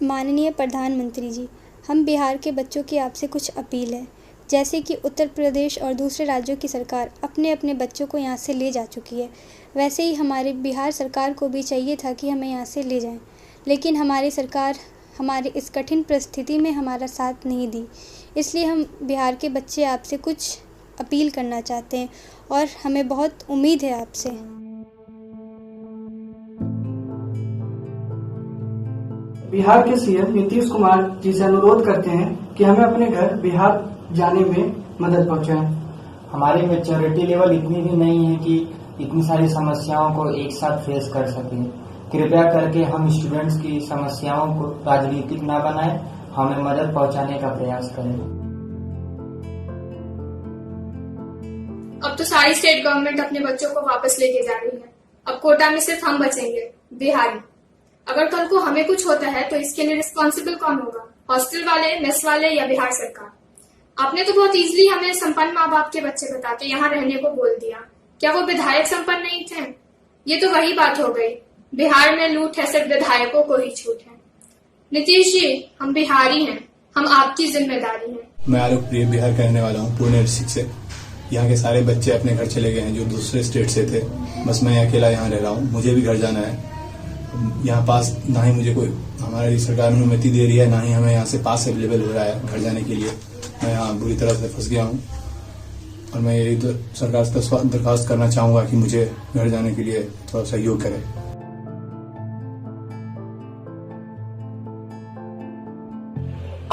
माननीय प्रधानमंत्री जी, हम बिहार के बच्चों की आपसे कुछ अपील है। जैसे कि उत्तर प्रदेश और दूसरे राज्यों की सरकार अपने अपने बच्चों को यहाँ से ले जा चुकी है, वैसे ही हमारे बिहार सरकार को भी चाहिए था कि हमें यहाँ से ले जाएं। लेकिन हमारी सरकार हमारी इस कठिन परिस्थिति में हमारा साथ नहीं दी। इसलिए हम बिहार के बच्चे आपसे कुछ अपील करना चाहते हैं और हमें बहुत उम्मीद है आपसे। बिहार के सीएम नीतीश कुमार जी से अनुरोध करते हैं कि हमें अपने घर बिहार जाने में मदद पहुंचाएं। हमारी मैच्योरिटी लेवल इतनी भी नहीं है कि इतनी सारी समस्याओं को एक साथ फेस कर सकें। कृपया करके हम स्टूडेंट्स की समस्याओं को राजनीतिक न बनाएं, हमें मदद पहुंचाने का प्रयास करें। अब तो सारी स्टेट गवर्नमेंट अपने बच्चों को वापस लेके जा रही है। अब कोटा में सिर्फ हम बचेंगे, बिहारी। अगर कल को हमें कुछ होता है तो इसके लिए रिस्पॉन्सिबल कौन होगा? हॉस्टल वाले, मेस वाले या बिहार सरकार? आपने तो बहुत इजीली हमें संपन्न माँ बाप के बच्चे बता के यहाँ रहने को बोल दिया। क्या वो विधायक संपन्न नहीं थे? ये तो वही बात हो गई, बिहार में लूट है, सिर्फ विधायकों को ही छूट है। नीतीश जी, हम बिहारी हैं, हम आपकी जिम्मेदारी है। मैं आलोक प्रिय बिहार का रहने वाला हूँ, पुणे डिस्ट्रिक्ट से। यहाँ के सारे बच्चे अपने घर चले गए हैं जो दूसरे स्टेट से थे। बस मैं अकेला यहाँ रह रहा हूँ। मुझे भी घर जाना है। यहाँ पास ना ही मुझे कोई हमारी सरकार अनुमति दे रही है, ना ही हमें यहाँ से पास अवेलेबल हो रहा है घर जाने के लिए। मैं यहाँ बुरी तरह से फंस गया हूँ और मैं यही सरकार से दरखास्त करना चाहूँगा कि मुझे घर जाने के लिए थोड़ा सहयोग करे।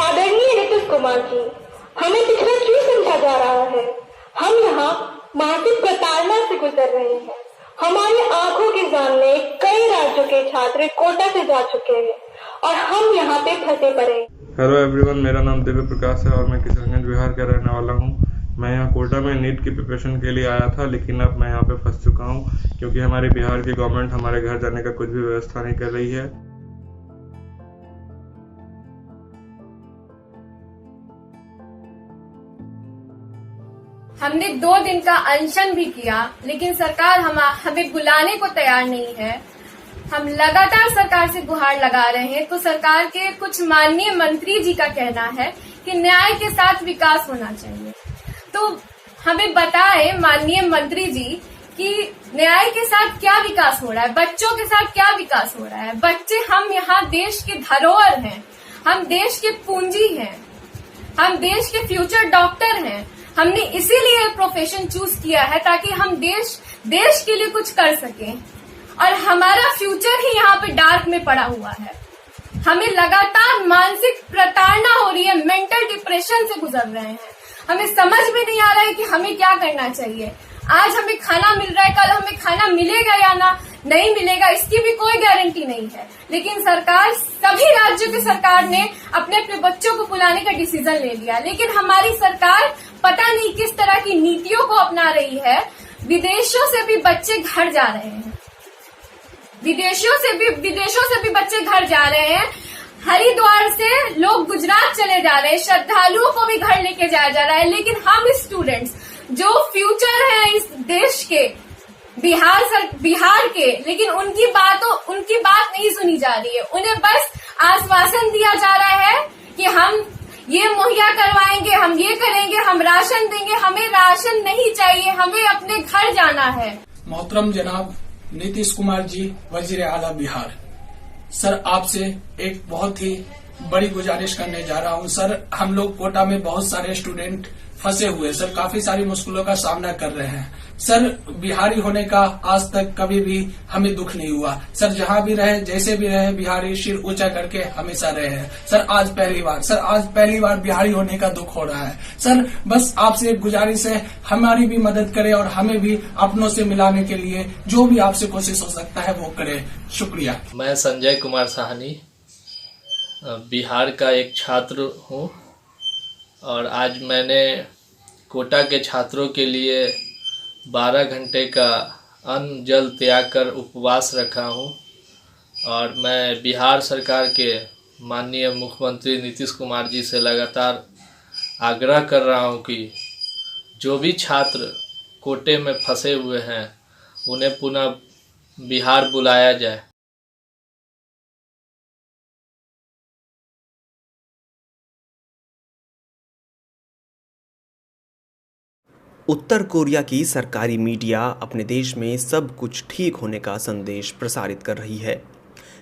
आदरणीय नीतीश कुमार जी, हमें पिछड़ा क्यों समझा जा रहा है? हम यहाँ मानसिक प्रताड़ना से गुजर रहे हैं। हमारी आंखों के सामने कई राज्यों के छात्र कोटा से जा चुके हैं और हम यहाँ पे फंसे पड़े। हेलो एवरीवन, मेरा नाम दिव्य प्रकाश है और मैं किशनगंज बिहार का रहने वाला हूँ। मैं यहाँ कोटा में नीट की प्रिपरेशन के लिए आया था, लेकिन अब मैं यहाँ पे फंस चुका हूँ क्योंकि हमारी बिहार की गवर्नमेंट हमारे घर जाने का कुछ भी व्यवस्था नहीं कर रही है। हमने 2 दिन का अनशन भी किया, लेकिन सरकार हमें बुलाने को तैयार नहीं है। हम लगातार सरकार से गुहार लगा रहे हैं, तो सरकार के कुछ माननीय मंत्री जी का कहना है कि न्याय के साथ विकास होना चाहिए। तो हमें बताएं माननीय मंत्री जी कि न्याय के साथ क्या विकास हो रहा है, बच्चों के साथ क्या विकास हो रहा है। बच्चे, हम यहाँ देश के धरोहर हैं, हम देश के पूंजी हैं, हम देश के फ्यूचर डॉक्टर हैं। हमने इसीलिए प्रोफेशन चूज किया है ताकि हम देश के लिए कुछ कर सकें और हमारा फ्यूचर ही यहाँ पे डार्क में पड़ा हुआ है। हमें लगातार मानसिक प्रताड़ना हो रही है, मेंटल डिप्रेशन से गुजर रहे हैं। हमें समझ में नहीं आ रहा है कि हमें क्या करना चाहिए। आज हमें खाना मिल रहा है, कल हमें खाना मिलेगा या नहीं मिलेगा, इसकी भी कोई गारंटी नहीं है। लेकिन सरकार, सभी राज्यों की सरकार ने अपने अपने बच्चों को बुलाने का डिसीजन ले लिया, लेकिन हमारी सरकार पता नहीं किस तरह की नीतियों को अपना रही है। विदेशों से भी बच्चे घर जा रहे हैं, विदेशों से भी बच्चे घर जा रहे हैं। हरिद्वार से लोग गुजरात चले जा रहे हैं, श्रद्धालुओं को भी घर लेके जाया जा रहा है। लेकिन हम स्टूडेंट्स जो फ्यूचर है इस देश के, बिहार के, लेकिन उनकी बात नहीं सुनी जा रही है। उन्हें बस आश्वासन दिया जा रहा है कि हम ये मुहैया करवाएंगे, हम ये करेंगे, हम राशन देंगे। हमें राशन नहीं चाहिए, हमें अपने घर जाना है। मोहतरम जनाब नीतीश कुमार जी, वजीर आला बिहार, सर आपसे एक बहुत ही बड़ी गुजारिश करने जा रहा हूं। सर, हम लोग कोटा में बहुत सारे स्टूडेंट फंसे हुए सर, काफी सारी मुश्किलों का सामना कर रहे हैं। सर, बिहारी होने का आज तक कभी भी हमें दुख नहीं हुआ। सर, जहां भी रहे, जैसे भी रहे, बिहारी सिर ऊंचा करके हमेशा रहे हैं। सर, आज पहली बार बिहारी होने का दुख हो रहा है। सर, बस आपसे एक गुजारिश है, हमारी भी मदद करें और हमें भी अपनों से मिलाने के लिए जो भी आपसे कोशिश हो सकता है वो करें। शुक्रिया। मैं संजय कुमार साहनी बिहार का एक छात्र हूँ और आज मैंने कोटा के छात्रों के लिए 12 घंटे का अन्न जल त्याग कर उपवास रखा हूँ और मैं बिहार सरकार के माननीय मुख्यमंत्री नीतीश कुमार जी से लगातार आग्रह कर रहा हूँ कि जो भी छात्र कोटे में फंसे हुए हैं उन्हें पुनः बिहार बुलाया जाए। उत्तर कोरिया की सरकारी मीडिया अपने देश में सब कुछ ठीक होने का संदेश प्रसारित कर रही है,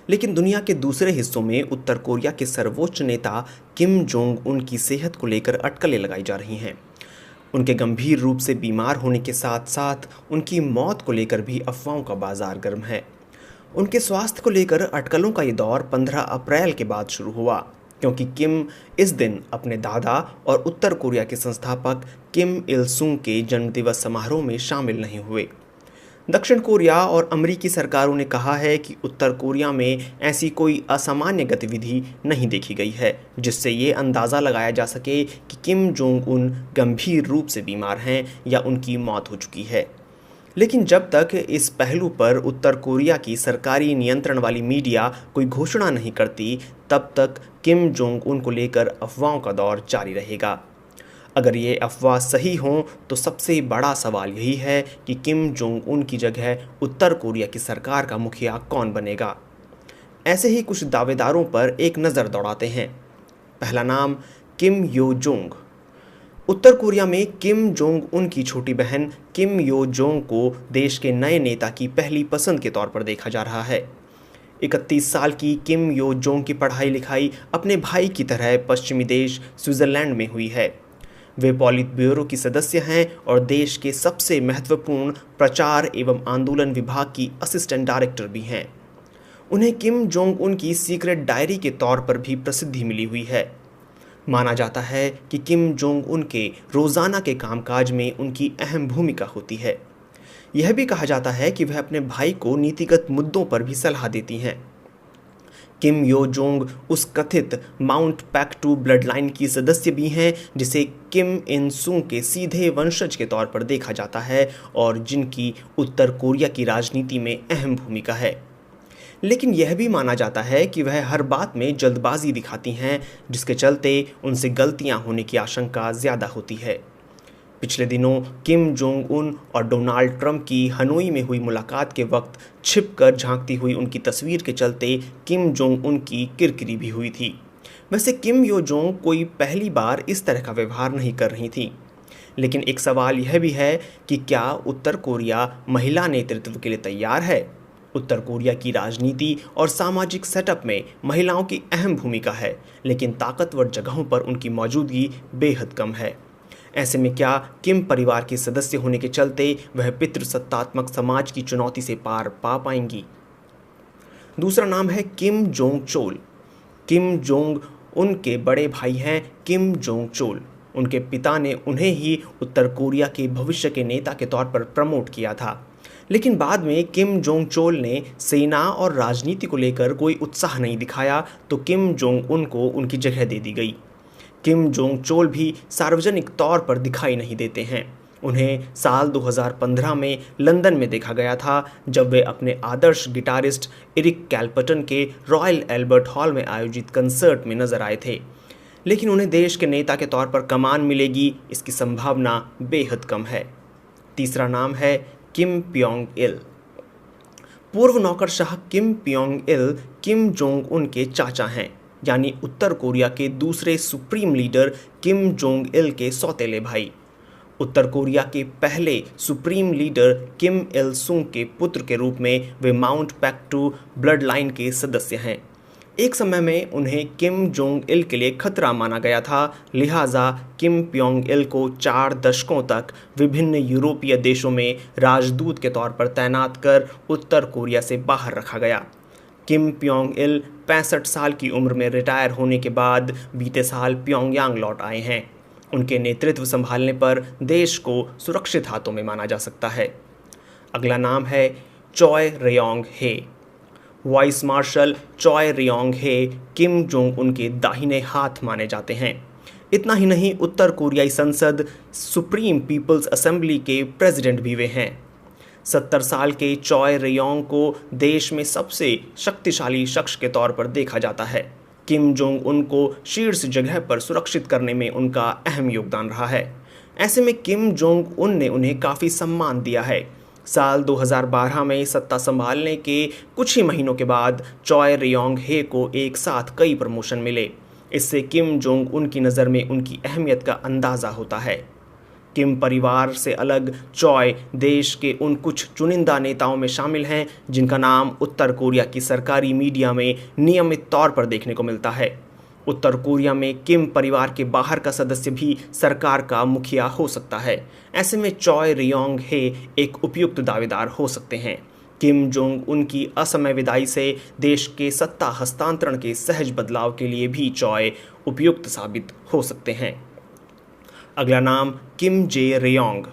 लेकिन दुनिया के दूसरे हिस्सों में उत्तर कोरिया के सर्वोच्च नेता किम जोंग उन की सेहत को लेकर अटकलें लगाई जा रही हैं। उनके गंभीर रूप से बीमार होने के साथ साथ उनकी मौत को लेकर भी अफवाहों का बाजार गर्म है। उनके स्वास्थ्य को लेकर अटकलों का ये दौर 15 अप्रैल के बाद शुरू हुआ, क्योंकि किम इस दिन अपने दादा और उत्तर कोरिया के संस्थापक किम इल सुंग के जन्मदिवस समारोह में शामिल नहीं हुए। दक्षिण कोरिया और अमेरिकी सरकारों ने कहा है कि उत्तर कोरिया में ऐसी कोई असामान्य गतिविधि नहीं देखी गई है जिससे ये अंदाज़ा लगाया जा सके कि किम जोंग उन गंभीर रूप से बीमार हैं या उनकी मौत हो चुकी है। लेकिन जब तक इस पहलू पर उत्तर कोरिया की सरकारी नियंत्रण वाली मीडिया कोई घोषणा नहीं करती, तब तक किम जोंग उन को लेकर अफवाहों का दौर जारी रहेगा। अगर ये अफवाह सही हों तो सबसे बड़ा सवाल यही है कि किम जोंग उन की जगह उत्तर कोरिया की सरकार का मुखिया कौन बनेगा। ऐसे ही कुछ दावेदारों पर एक नज़र दौड़ाते हैं। पहला नाम किम यो जोंग। उत्तर कोरिया में किम जोंग उन की छोटी बहन किम यो जोंग को देश के नए नेता की पहली पसंद के तौर पर देखा जा रहा है। 31 साल की किम यो जोंग की पढ़ाई लिखाई अपने भाई की तरह पश्चिमी देश स्विट्ज़रलैंड में हुई है। वे पॉलिट ब्यूरो की सदस्य हैं और देश के सबसे महत्वपूर्ण प्रचार एवं आंदोलन विभाग की असिस्टेंट डायरेक्टर भी हैं। उन्हें किम जोंग उन की सीक्रेट डायरी के तौर पर भी प्रसिद्धि मिली हुई है। माना जाता है कि किम जोंग उन के रोज़ाना के कामकाज में उनकी अहम भूमिका होती है। यह भी कहा जाता है कि वह अपने भाई को नीतिगत मुद्दों पर भी सलाह देती हैं। किम यो जोंग उस कथित माउंट पैक्टू ब्लडलाइन की सदस्य भी हैं जिसे किम इन सुंग के सीधे वंशज के तौर पर देखा जाता है और जिनकी उत्तर कोरिया की राजनीति में अहम भूमिका है। लेकिन यह भी माना जाता है कि वह हर बात में जल्दबाजी दिखाती हैं, जिसके चलते उनसे गलतियां होने की आशंका ज़्यादा होती है। पिछले दिनों किम जोंग उन और डोनाल्ड ट्रंप की हनोई में हुई मुलाकात के वक्त छिपकर झांकती हुई उनकी तस्वीर के चलते किम जोंग उन की किरकिरी भी हुई थी। वैसे किम यो जोंग कोई पहली बार इस तरह का व्यवहार नहीं कर रही थी, लेकिन एक सवाल यह भी है कि क्या उत्तर कोरिया महिला नेतृत्व के लिए तैयार है। उत्तर कोरिया की राजनीति और सामाजिक सेटअप में महिलाओं की अहम भूमिका है, लेकिन ताकतवर जगहों पर उनकी मौजूदगी बेहद कम है। ऐसे में क्या किम परिवार के सदस्य होने के चलते वह पितृसत्तात्मक समाज की चुनौती से पार पा पाएंगी। दूसरा नाम है Kim Jong Chola. Kim Jong उनके बड़े भाई हैं किम जोंग चोल। उनके पिता ने उन्हें ही उत्तर कोरिया के भविष्य के नेता के तौर पर प्रमोट किया था, लेकिन बाद में किम जोंग चोल ने सेना और राजनीति को लेकर कोई उत्साह नहीं दिखाया तो किम जोंग उन को उनकी जगह दे दी गई। किम जोंग चोल भी सार्वजनिक तौर पर दिखाई नहीं देते हैं। उन्हें साल 2015 में लंदन में देखा गया था, जब वे अपने आदर्श गिटारिस्ट एरिक कैल्पटन के रॉयल एल्बर्ट हॉल में आयोजित कंसर्ट में नजर आए थे। लेकिन उन्हें देश के नेता के तौर पर कमान मिलेगी, इसकी संभावना बेहद कम है। तीसरा नाम है किम प्योंग इल। पूर्व नौकरशाह किम प्योंग इल किम जोंग उन के चाचा हैं, यानी उत्तर कोरिया के दूसरे supreme leader Kim Jong Il के सौतेले भाई। उत्तर कोरिया के पहले सुप्रीम लीडर किम इल सुंग के पुत्र के रूप में वे माउंट पैक्टू ब्लड लाइन के सदस्य हैं। एक समय में उन्हें किम जोंग इल के लिए खतरा माना गया था, लिहाजा किम प्योंग इल को 4 दशकों तक विभिन्न यूरोपीय देशों में राजदूत के तौर पर तैनात कर उत्तर कोरिया से बाहर रखा गया। किम प्योंग इल 65 साल की उम्र में रिटायर होने के बाद बीते साल प्योंगयांग लौट आए हैं। उनके नेतृत्व संभालने पर देश को सुरक्षित हाथों में माना जा सकता है। अगला नाम है चॉय रेयोंग हे। वाइस मार्शल चॉय रेयोंग हे किम जोंग उन के दाहिने हाथ माने जाते हैं। इतना ही नहीं, उत्तर कोरियाई संसद सुप्रीम पीपल्स असेंबली के प्रेसिडेंट भी वे हैं। 70 साल के चॉय रेयोंग को देश में सबसे शक्तिशाली शख्स के तौर पर देखा जाता है। किम जोंग उन को शीर्ष जगह पर सुरक्षित करने में उनका अहम योगदान रहा है। ऐसे में किम जोंग उन ने उन्हें काफ़ी सम्मान दिया है। साल 2012 में सत्ता संभालने के कुछ ही महीनों के बाद चॉय रेयोंग हे को एक साथ कई प्रमोशन मिले। इससे किम जोंग उन की नज़र में उनकी अहमियत का अंदाज़ा होता है। किम परिवार से अलग चॉय देश के उन कुछ चुनिंदा नेताओं में शामिल हैं जिनका नाम उत्तर कोरिया की सरकारी मीडिया में नियमित तौर पर देखने को मिलता है। उत्तर कोरिया में किम परिवार के बाहर का सदस्य भी सरकार का मुखिया हो सकता है। ऐसे में चॉय रियोंग हे एक उपयुक्त दावेदार हो सकते हैं। किम जोंग उन की असमय विदाई से देश के सत्ता हस्तांतरण के सहज बदलाव के लिए भी चॉय उपयुक्त साबित हो सकते हैं। अगला नाम किम जे रियोंग।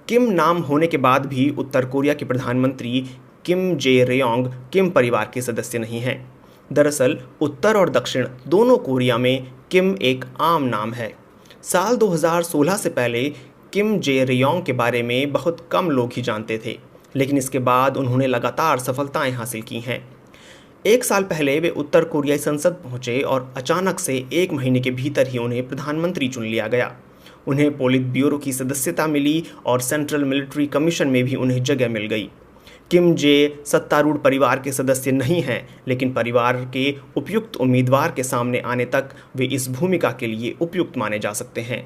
किम नाम होने के बाद भी उत्तर कोरिया के प्रधानमंत्री किम जे रियोंग किम परिवार के सदस्य नहीं हैं। दरअसल उत्तर और दक्षिण दोनों कोरिया में किम एक आम नाम है। साल 2016 से पहले किम जे रियोंग के बारे में बहुत कम लोग ही जानते थे, लेकिन इसके बाद उन्होंने लगातार सफलताएं हासिल की हैं। एक साल पहले वे उत्तर कोरियाई संसद पहुंचे और अचानक से 1 महीने के भीतर ही उन्हें प्रधानमंत्री चुन लिया गया। उन्हें पोलित ब्यूरो की सदस्यता मिली और सेंट्रल मिलिट्री कमीशन में भी उन्हें जगह मिल गई। किम जे सत्तारूढ़ परिवार के सदस्य नहीं हैं, लेकिन परिवार के उपयुक्त उम्मीदवार के सामने आने तक वे इस भूमिका के लिए उपयुक्त माने जा सकते हैं।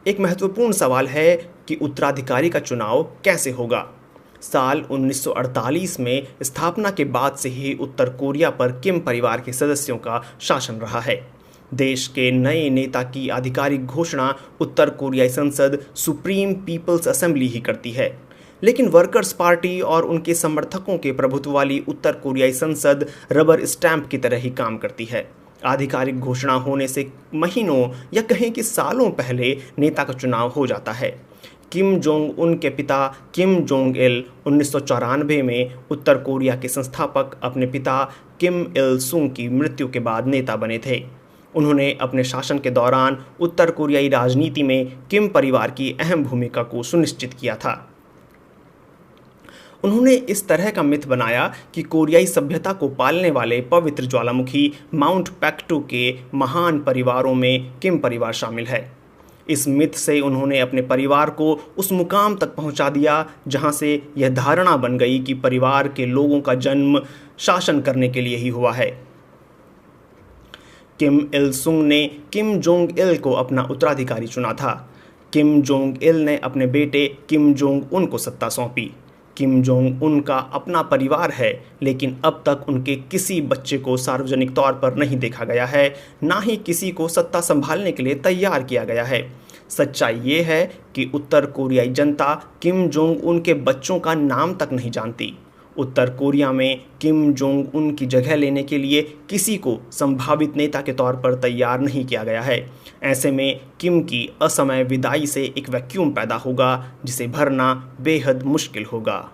एक महत्वपूर्ण सवाल है कि उत्तराधिकारी का चुनाव कैसे होगा। साल 1948 में स्थापना के बाद से ही उत्तर कोरिया पर किम परिवार के सदस्यों का शासन रहा है। देश के नए नेता की आधिकारिक घोषणा उत्तर कोरियाई संसद सुप्रीम पीपल्स असेंबली ही करती है, लेकिन वर्कर्स पार्टी और उनके समर्थकों के प्रभुत्व वाली उत्तर कोरियाई संसद रबर स्टैंप की तरह ही काम करती है। आधिकारिक घोषणा होने से महीनों या कहें कि सालों पहले नेता का चुनाव हो जाता है। किम जोंग उन के पिता किम जोंग इल 1994 में उत्तर कोरिया के संस्थापक अपने पिता किम इल सुंग की मृत्यु के बाद नेता बने थे। उन्होंने अपने शासन के दौरान उत्तर कोरियाई राजनीति में किम परिवार की अहम भूमिका को सुनिश्चित किया था। उन्होंने इस तरह का मिथ बनाया कि कोरियाई सभ्यता को पालने वाले पवित्र ज्वालामुखी माउंट पैक्टू के महान परिवारों में किम परिवार शामिल है। इस मिथ से उन्होंने अपने परिवार को उस मुकाम तक पहुंचा दिया जहां से यह धारणा बन गई कि परिवार के लोगों का जन्म शासन करने के लिए ही हुआ है। किम इल सुंग ने किम जोंग इल को अपना उत्तराधिकारी चुना था। किम जोंग इल ने अपने बेटे किम जोंग उन को सत्ता सौंपी। किम जोंग उन का अपना परिवार है, लेकिन अब तक उनके किसी बच्चे को सार्वजनिक तौर पर नहीं देखा गया है, ना ही किसी को सत्ता संभालने के लिए तैयार किया गया है। सच्चाई ये है कि उत्तर कोरियाई जनता किम जोंग उन के बच्चों का नाम तक नहीं जानती। उत्तर कोरिया में किम जोंग उन की जगह लेने के लिए किसी को संभावित नेता के तौर पर तैयार नहीं किया गया है। ऐसे में किम की असमय विदाई से एक वैक्यूम पैदा होगा जिसे भरना बेहद मुश्किल होगा।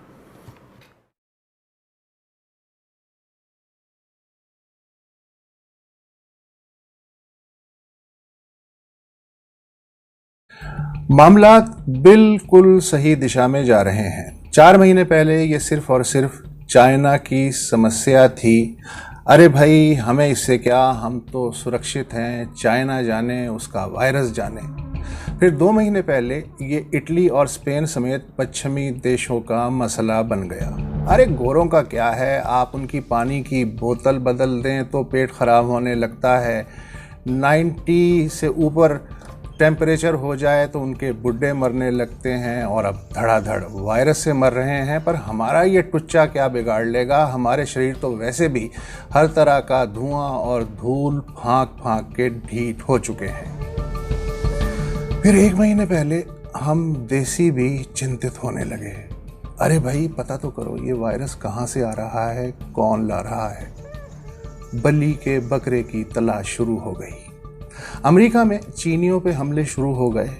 मामला बिल्कुल सही दिशा में जा रहे हैं। 4 महीने पहले ये सिर्फ और सिर्फ चाइना की समस्या थी। अरे भाई, हमें इससे क्या, हम तो सुरक्षित हैं, चाइना जाने उसका वायरस जाने। फिर 2 महीने पहले ये इटली और स्पेन समेत पश्चिमी देशों का मसला बन गया। अरे गोरों का क्या है, आप उनकी पानी की बोतल बदल दें तो पेट खराब होने लगता है। 90 से ऊपर टेम्परेचर हो जाए तो उनके बुड्ढे मरने लगते हैं, और अब धड़ाधड़ वायरस से मर रहे हैं। पर हमारा ये टुच्चा क्या बिगाड़ लेगा, हमारे शरीर तो वैसे भी हर तरह का धुआं और धूल फांक फांक के ढीठ हो चुके हैं। फिर 1 महीने पहले हम देसी भी चिंतित होने लगे। अरे भाई, पता तो करो ये वायरस कहाँ से आ रहा है, कौन ला रहा है। बलि के बकरे की तलाश शुरू हो गई। अमेरिका में चीनियों पे हमले शुरू हो गए।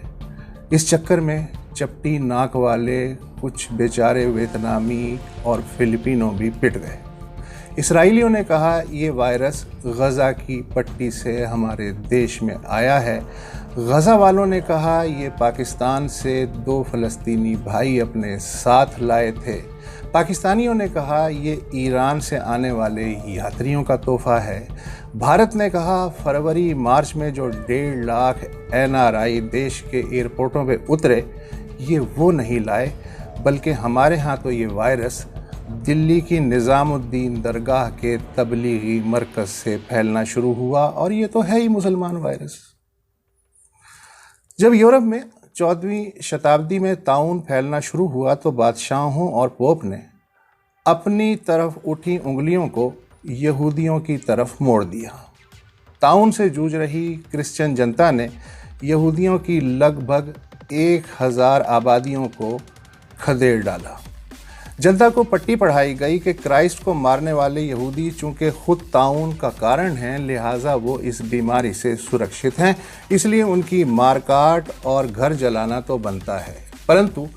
इस चक्कर में चपटी नाक वाले कुछ बेचारे वियतनामी और फिलिपिनो भी पिट गए। इसराइलियों ने कहा ये वायरस गज़ा की पट्टी से हमारे देश में आया है। गज़ा वालों ने कहा ये पाकिस्तान से 2 फ़लस्तीनी भाई अपने साथ लाए थे। पाकिस्तानियों ने कहा ये ईरान से आने वाले यात्रियों का तोहफा है। भारत ने कहा फरवरी मार्च में जो 1.5 लाख NRI देश के एयरपोर्टों पे उतरे ये वो नहीं लाए, बल्कि हमारे यहाँ तो ये वायरस दिल्ली की निज़ामुद्दीन दरगाह के तबलीगी मरकज़ से फैलना शुरू हुआ, और ये तो है ही मुसलमान वायरस। जब यूरोप में 14वीं शताब्दी में ताउन फैलना शुरू हुआ तो बादशाहों और पोप ने अपनी तरफ उठी उंगलियों को यहूदियों की तरफ मोड़ दिया। ताउन से जूझ रही क्रिश्चियन जनता ने यहूदियों की लगभग 1000 आबादियों को खदेड़ डाला। जनता को पट्टी पढ़ाई गई कि क्राइस्ट को मारने वाले यहूदी चूंकि खुद ताउन का कारण हैं, लिहाजा वो इस बीमारी से सुरक्षित हैं, इसलिए उनकी मारकाट और घर जलाना तो बनता है। परंतु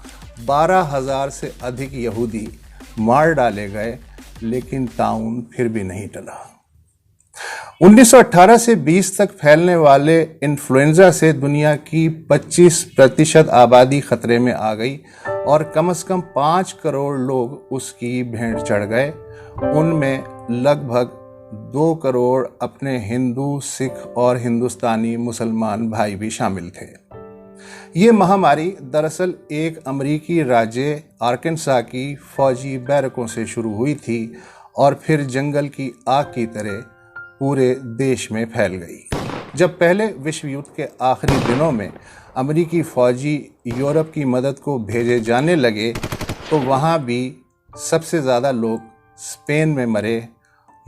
12,000 से अधिक यहूदी मार डाले गए, लेकिन ताउन फिर भी नहीं टला। 1918 से 20 तक फैलने वाले इन्फ्लुएंजा से दुनिया की 25% आबादी खतरे में आ गई और कम से कम 5 करोड़ लोग उसकी भेंट चढ़ गए। उनमें लगभग 2 करोड़ अपने हिंदू, सिख और हिंदुस्तानी मुसलमान भाई भी शामिल थे। ये महामारी दरअसल एक अमेरिकी राज्य आर्कनसा की फौजी बैरकों से शुरू हुई थी और फिर जंगल की आग की तरह पूरे देश में फैल गई। जब पहले विश्व युद्ध के आखिरी दिनों में अमेरिकी फौजी यूरोप की मदद को भेजे जाने लगे तो वहाँ भी सबसे ज़्यादा लोग स्पेन में मरे।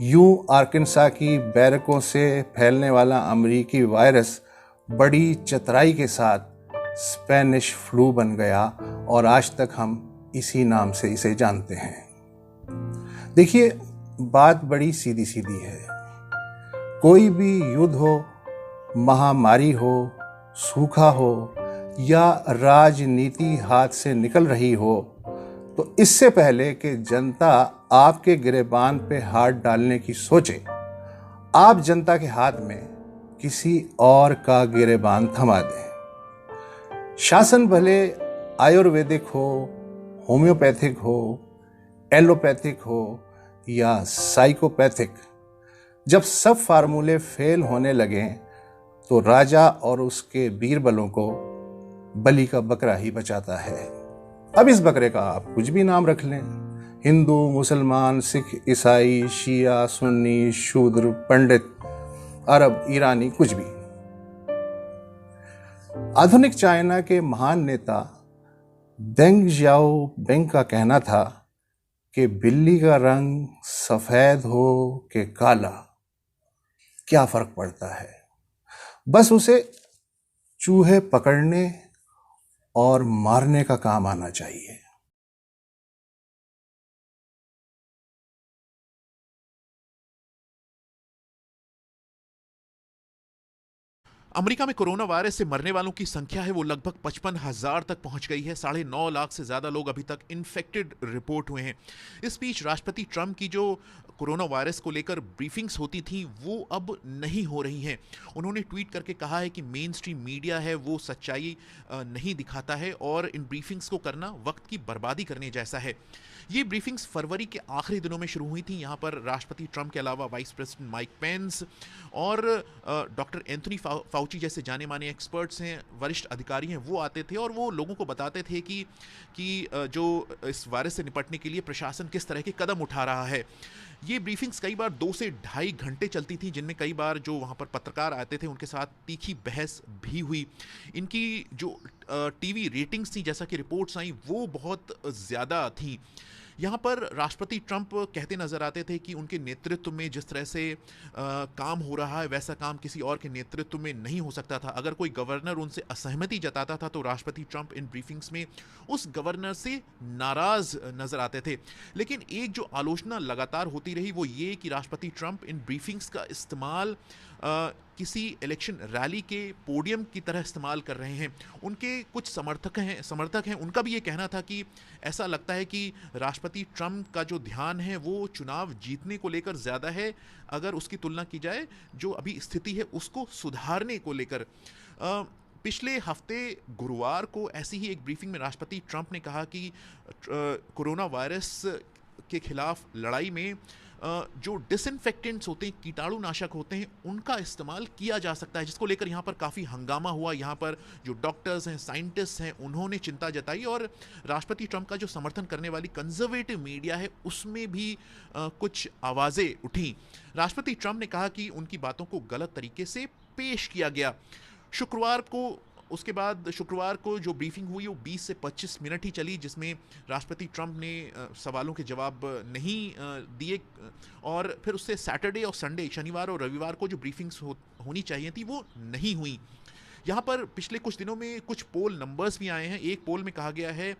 यूं आर्कनसा की बैरकों से फैलने वाला अमेरिकी वायरस बड़ी चतुराई के साथ स्पेनिश फ्लू बन गया और आज तक हम इसी नाम से इसे जानते हैं। देखिए, बात बड़ी सीधी सीधी है। कोई भी युद्ध हो, महामारी हो, सूखा हो या राजनीति हाथ से निकल रही हो, तो इससे पहले कि जनता आपके गिरेबान पे हाथ डालने की सोचे, आप जनता के हाथ में किसी और का गिरेबान थमा दें। शासन भले आयुर्वेदिक हो, होम्योपैथिक हो, एलोपैथिक हो या साइकोपैथिक, जब सब फार्मूले फेल होने लगे तो राजा और उसके बीरबलों को बलि का बकरा ही बचाता है। अब इस बकरे का आप कुछ भी नाम रख लें, हिंदू, मुसलमान, सिख, ईसाई, शिया, सुन्नी, शूद्र, पंडित, अरब, ईरानी, कुछ भी। आधुनिक चाइना के महान नेता देंग जियाओपिंग का कहना था कि बिल्ली का रंग सफेद हो कि काला, क्या फर्क पड़ता है, बस उसे चूहे पकड़ने और मारने का काम आना चाहिए। अमेरिका में कोरोना वायरस से मरने वालों की संख्या है वो लगभग 55,000 तक पहुंच गई है। 9.5 लाख से ज़्यादा लोग अभी तक इन्फेक्टेड रिपोर्ट हुए हैं। इस बीच राष्ट्रपति ट्रंप की जो कोरोना वायरस को लेकर ब्रीफिंग्स होती थी वो अब नहीं हो रही हैं। उन्होंने ट्वीट करके कहा है कि मेन स्ट्रीम मीडिया है वो सच्चाई नहीं दिखाता है और इन ब्रीफिंग्स को करना वक्त की बर्बादी करने जैसा है। ये ब्रीफिंग्स फरवरी के आखिरी दिनों में शुरू हुई थी। यहाँ पर राष्ट्रपति ट्रंप के अलावा वाइस प्रेसिडेंट माइक पेंस और डॉक्टर एंथनी फाउची जैसे जाने माने एक्सपर्ट्स हैं, वरिष्ठ अधिकारी हैं, वो आते थे और वो लोगों को बताते थे कि जो इस वायरस से निपटने के लिए प्रशासन किस तरह के कदम उठा रहा है। ये ब्रीफिंग्स कई बार 2 से ढाई घंटे चलती थी, जिनमें कई बार जो वहाँ पर पत्रकार आते थे उनके साथ तीखी बहस भी हुई। इनकी जो टीवी रेटिंग्स थी, जैसा कि रिपोर्ट्स आई, वो बहुत ज़्यादा थी। यहाँ पर राष्ट्रपति ट्रंप कहते नजर आते थे कि उनके नेतृत्व में जिस तरह से काम हो रहा है वैसा काम किसी और के नेतृत्व में नहीं हो सकता था। अगर कोई गवर्नर उनसे असहमति जताता था तो राष्ट्रपति ट्रंप इन ब्रीफिंग्स में उस गवर्नर से नाराज नजर आते थे। लेकिन एक जो आलोचना लगातार होती रही वो ये कि राष्ट्रपति ट्रंप इन ब्रीफिंग्स का इस्तेमाल किसी इलेक्शन रैली के पोडियम की तरह इस्तेमाल कर रहे हैं। उनके कुछ समर्थक हैं, उनका भी ये कहना था कि ऐसा लगता है कि राष्ट्रपति ट्रंप का जो ध्यान है वो चुनाव जीतने को लेकर ज़्यादा है, अगर उसकी तुलना की जाए जो अभी स्थिति है उसको सुधारने को लेकर। पिछले हफ्ते गुरुवार को ऐसी ही एक ब्रीफिंग में राष्ट्रपति ट्रंप ने कहा कि कोरोना वायरस के खिलाफ लड़ाई में जो डिसइंफेक्टेंट्स होते हैं, कीटाणुनाशक होते हैं, उनका इस्तेमाल किया जा सकता है, जिसको लेकर यहाँ पर काफ़ी हंगामा हुआ। यहाँ पर जो डॉक्टर्स हैं, साइंटिस्ट हैं, उन्होंने चिंता जताई और राष्ट्रपति ट्रंप का जो समर्थन करने वाली कंजर्वेटिव मीडिया है उसमें भी कुछ आवाज़ें उठी। राष्ट्रपति ट्रंप ने कहा कि उनकी बातों को गलत तरीके से पेश किया गया। शुक्रवार को उसके बाद शुक्रवार को जो ब्रीफिंग हुई वो 20 से 25 मिनट ही चली, जिसमें राष्ट्रपति ट्रंप ने सवालों के जवाब नहीं दिए, और फिर उससे सैटरडे और संडे, शनिवार और रविवार को जो ब्रीफिंग्स होनी चाहिए थी वो नहीं हुई। यहाँ पर पिछले कुछ दिनों में कुछ पोल नंबर्स भी आए हैं। एक पोल में कहा गया है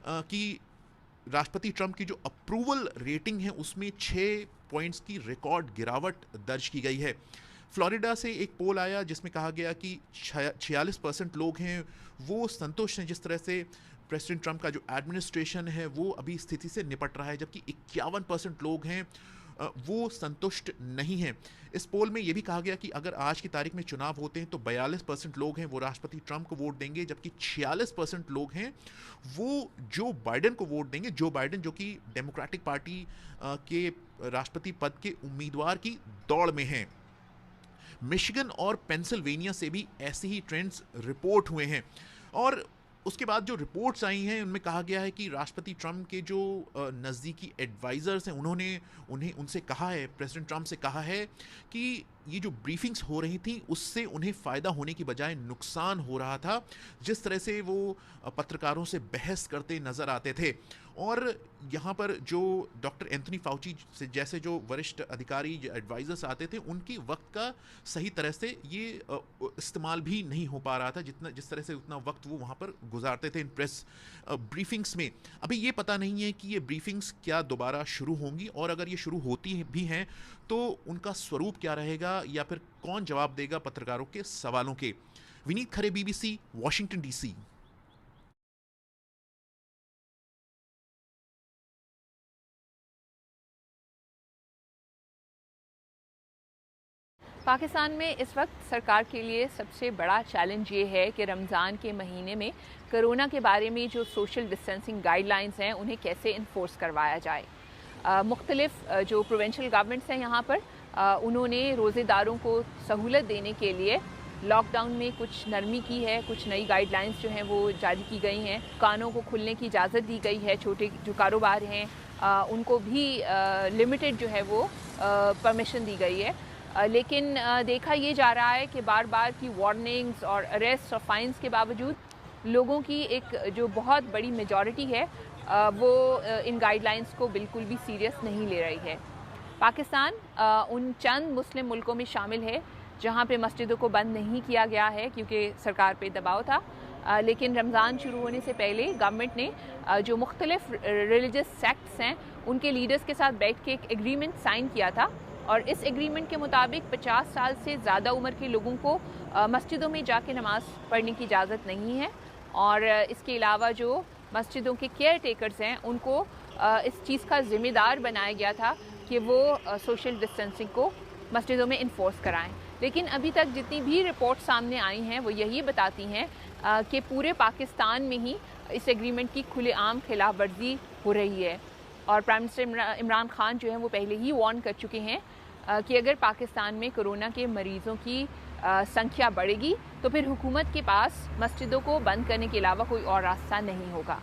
कि राष्ट्रपति ट्रंप की जो अप्रूवल रेटिंग है उसमें 6 पॉइंट्स की रिकॉर्ड गिरावट दर्ज की गई है। फ्लोरिडा से एक पोल आया जिसमें कहा गया कि 46% लोग हैं वो संतुष्ट हैं जिस तरह से प्रेसिडेंट ट्रंप का जो एडमिनिस्ट्रेशन है वो अभी स्थिति से निपट रहा है, जबकि 51% लोग हैं वो संतुष्ट नहीं हैं। इस पोल में ये भी कहा गया कि अगर आज की तारीख में चुनाव होते हैं तो 42% लोग हैं वो राष्ट्रपति ट्रंप को वोट देंगे, जबकि 46% लोग हैं वो जो बाइडेन को वोट देंगे। जो बाइडेन जो कि डेमोक्रेटिक पार्टी के राष्ट्रपति पद के उम्मीदवार की दौड़ में हैं। मिशिगन और पेंसिल्वेनिया से भी ऐसे ही ट्रेंड्स रिपोर्ट हुए हैं, और उसके बाद जो रिपोर्ट्स आई हैं उनमें कहा गया है कि राष्ट्रपति ट्रंप के जो नज़दीकी एडवाइज़र्स हैं उन्हें उनसे कहा है, प्रेसिडेंट ट्रंप से कहा है कि ये जो ब्रीफिंग्स हो रही थी उससे उन्हें फ़ायदा होने की बजाय नुकसान हो रहा था, जिस तरह से वो पत्रकारों से बहस करते नज़र आते थे। और यहाँ पर जो डॉक्टर एंथनी फाउची से जैसे जो वरिष्ठ अधिकारी एडवाइज़र्स आते थे उनकी वक्त का सही तरह से ये इस्तेमाल भी नहीं हो पा रहा था जिस तरह से उतना वक्त वो वहाँ पर गुजारते थे इन प्रेस ब्रीफिंग्स में। अभी ये पता नहीं है कि ये ब्रीफिंग्स क्या दोबारा शुरू होंगी, और अगर ये शुरू होती भी हैं तो उनका स्वरूप क्या रहेगा या फिर कौन जवाब देगा पत्रकारों के सवालों के। विनीत खरे, BBC, वॉशिंगटन DC। पाकिस्तान में इस वक्त सरकार के लिए सबसे बड़ा चैलेंज ये है कि रमज़ान के महीने में कोरोना के बारे में जो सोशल डिस्टेंसिंग गाइडलाइंस हैं उन्हें कैसे इन्फोर्स करवाया जाए। मुख्तलिफ जो प्रोविंशियल गवर्नमेंट्स हैं यहाँ पर उन्होंने रोज़ेदारों को सहूलत देने के लिए लॉकडाउन में कुछ नरमी की है, कुछ नई गाइडलाइंस जो हैं वो जारी की गई हैं। दुकानों को खुलने की इजाज़त दी गई है, छोटे जो कारोबार हैं उनको भी लिमिटेड जो है वो परमिशन दी गई है। लेकिन देखा ये जा रहा है कि बार बार की वार्निंग्स और अरेस्ट और फाइन्स के बावजूद लोगों की एक जो बहुत बड़ी मेजॉरिटी है वो इन गाइडलाइंस को बिल्कुल भी सीरियस नहीं ले रही है। पाकिस्तान उन चंद मुस्लिम मुल्कों में शामिल है जहाँ पे मस्जिदों को बंद नहीं किया गया है क्योंकि सरकार पे दबाव था, लेकिन रमज़ान शुरू होने से पहले गवर्नमेंट ने जो मुख्तलिफ रिलीजियस सेक्ट्स हैं उनके लीडर्स के साथ बैठ के एक एग्रीमेंट साइन किया था, और इस एग्रीमेंट के मुताबिक 50 साल से ज़्यादा उम्र के लोगों को मस्जिदों में जाके नमाज़ पढ़ने की इजाज़त नहीं है। और इसके अलावा जो मस्जिदों के केयर टेकर्स हैं उनको इस चीज़ का ज़िम्मेदार बनाया गया था कि वो सोशल डिस्टेंसिंग को मस्जिदों में इन्फोर्स कराएं। लेकिन अभी तक जितनी भी रिपोर्ट सामने आई हैं वो यही बताती हैं कि पूरे पाकिस्तान में ही इस एग्रीमेंट की खुलेआम खिलाफ वर्जी हो रही है। और प्राइम मिनिस्टर इमरान खान जो हैं वो पहले ही वार्न कर चुके हैं कि अगर पाकिस्तान में कोरोना के मरीज़ों की संख्या बढ़ेगी तो फिर हुकूमत के पास मस्जिदों को बंद करने के अलावा कोई और रास्ता नहीं होगा।